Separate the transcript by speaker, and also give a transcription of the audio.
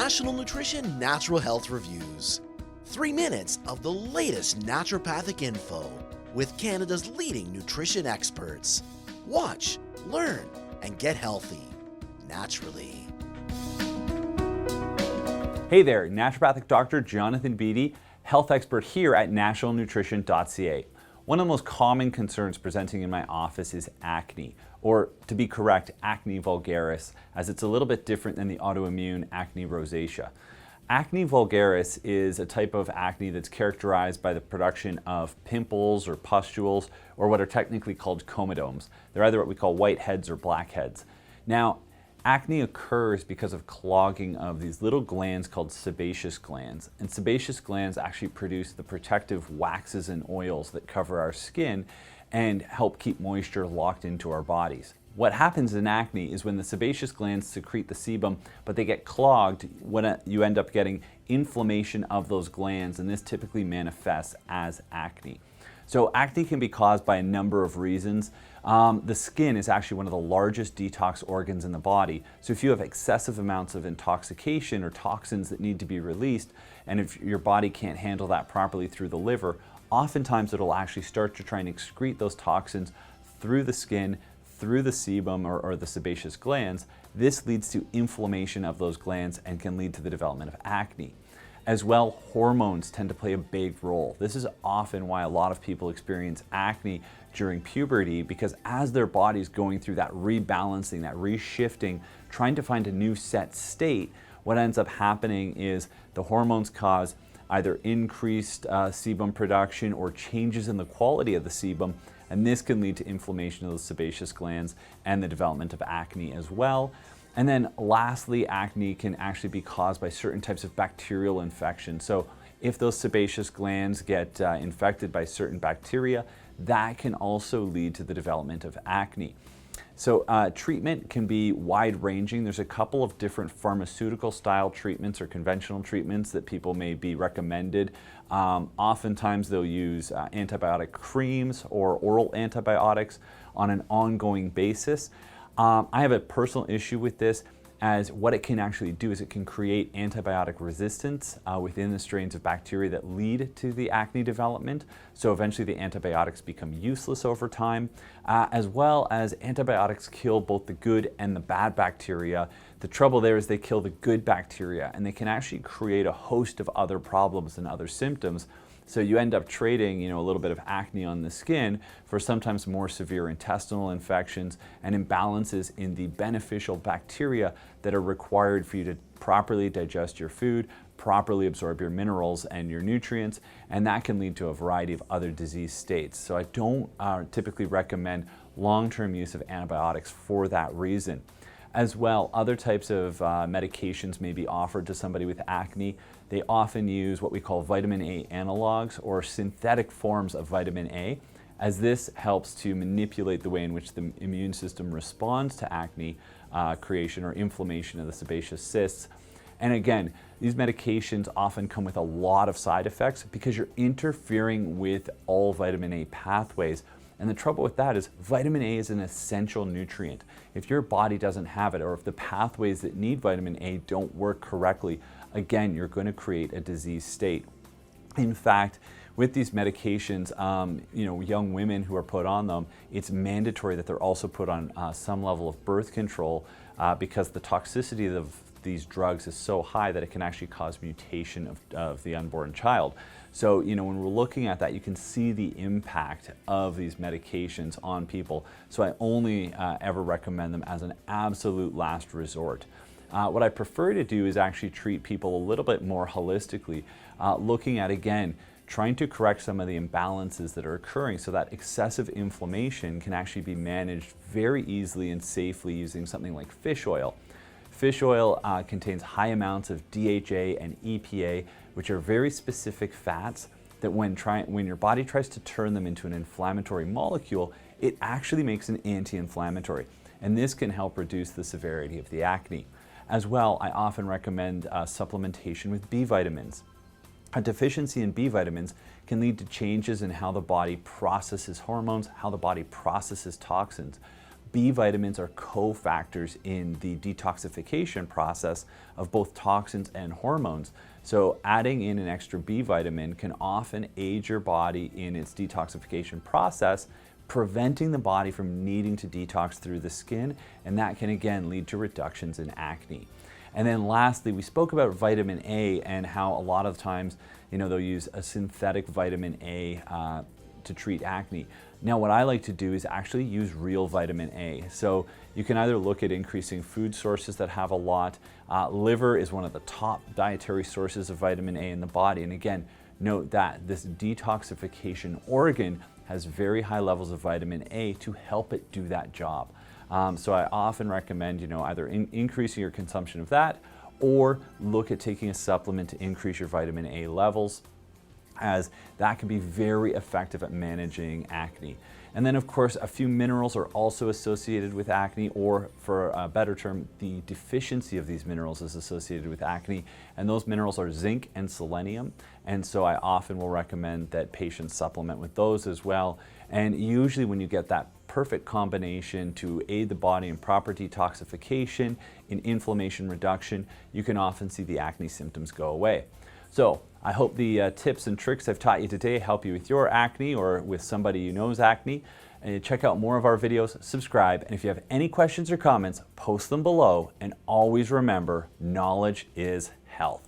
Speaker 1: National Nutrition Natural Health Reviews. 3 minutes of the latest naturopathic info with Canada's leading nutrition experts. Watch, learn, and get healthy naturally.
Speaker 2: Hey there, Naturopathic Doctor Jonathan Beatty, health expert here at Nationalnutrition.ca. One of the most common concerns presenting in my office is acne, or to be correct, acne vulgaris, as it's a little bit different than the autoimmune acne rosacea. Acne vulgaris is a type of acne that's characterized by the production of pimples or pustules, or what are technically called comedones. They're either what we call whiteheads or blackheads. Now, acne occurs because of clogging of these little glands called sebaceous glands. And sebaceous glands actually produce the protective waxes and oils that cover our skin and help keep moisture locked into our bodies. What happens in acne is when the sebaceous glands secrete the sebum, but they get clogged, you end up getting inflammation of those glands, and this typically manifests as acne. So acne can be caused by a number of reasons. The skin is actually one of the largest detox organs in the body. So if you have excessive amounts of intoxication or toxins that need to be released, and if your body can't handle that properly through the liver, oftentimes it'll actually start to try and excrete those toxins through the skin, through the sebum or the sebaceous glands. This leads to inflammation of those glands and can lead to the development of acne. As well, hormones tend to play a big role. This is often why a lot of people experience acne during puberty, because as their body's going through that rebalancing, that reshifting, trying to find a new set state, what ends up happening is the hormones cause either increased sebum production or changes in the quality of the sebum, and this can lead to inflammation of the sebaceous glands and the development of acne as well. And then lastly, acne can actually be caused by certain types of bacterial infections. So if those sebaceous glands get infected by certain bacteria, that can also lead to the development of acne. So treatment can be wide-ranging. There's a couple of different pharmaceutical style treatments or conventional treatments that people may be recommended. Oftentimes they'll use antibiotic creams or oral antibiotics on an ongoing basis. I have a personal issue with this, as what it can actually do is it can create antibiotic resistance within the strains of bacteria that lead to the acne development. So eventually the antibiotics become useless over time, as well as antibiotics kill both the good and the bad bacteria. The trouble there is they kill the good bacteria, and they can actually create a host of other problems and other symptoms. So you end up trading, a little bit of acne on the skin for sometimes more severe intestinal infections and imbalances in the beneficial bacteria that are required for you to properly digest your food, properly absorb your minerals and your nutrients, and that can lead to a variety of other disease states. So I don't typically recommend long-term use of antibiotics for that reason. As well, other types of medications may be offered to somebody with acne. They often use what we call vitamin A analogs or synthetic forms of vitamin A, as this helps to manipulate the way in which the immune system responds to acne creation or inflammation of the sebaceous cysts. And again, these medications often come with a lot of side effects because you're interfering with all vitamin A pathways. And the trouble with that is vitamin A is an essential nutrient. If your body doesn't have it, or if the pathways that need vitamin A don't work correctly, again, you're going to create a disease state. In fact, with these medications, young women who are put on them, it's mandatory that they're also put on some level of birth control because the toxicity of these drugs is so high that it can actually cause mutation of the unborn child. So, when we're looking at that, you can see the impact of these medications on people. So I only ever recommend them as an absolute last resort. What I prefer to do is actually treat people a little bit more holistically, looking at, again, trying to correct some of the imbalances that are occurring so that excessive inflammation can actually be managed very easily and safely using something like fish oil. Fish oil contains high amounts of DHA and EPA, which are very specific fats that when your body tries to turn them into an inflammatory molecule, it actually makes an anti-inflammatory. And this can help reduce the severity of the acne. As well, I often recommend supplementation with B vitamins. A deficiency in B vitamins can lead to changes in how the body processes hormones, how the body processes toxins. B vitamins are cofactors in the detoxification process of both toxins and hormones. So adding in an extra B vitamin can often aid your body in its detoxification process, preventing the body from needing to detox through the skin, and that can again lead to reductions in acne. And then lastly, we spoke about vitamin A and how a lot of times, they'll use a synthetic vitamin A to treat acne. Now, what I like to do is actually use real vitamin A. So you can either look at increasing food sources that have a lot. Liver is one of the top dietary sources of vitamin A in the body. And again, note that this detoxification organ has very high levels of vitamin A to help it do that job. So I often recommend, either increasing your consumption of that or look at taking a supplement to increase your vitamin A levels, as that can be very effective at managing acne. And then of course, a few minerals are also associated with acne, or for a better term, the deficiency of these minerals is associated with acne. And those minerals are zinc and selenium. And so I often will recommend that patients supplement with those as well. And usually when you get that perfect combination to aid the body in proper detoxification, in inflammation reduction, you can often see the acne symptoms go away. So I hope the tips and tricks I've taught you today help you with your acne or with somebody you know's acne. And check out more of our videos, subscribe, and if you have any questions or comments, post them below. And always remember, knowledge is health.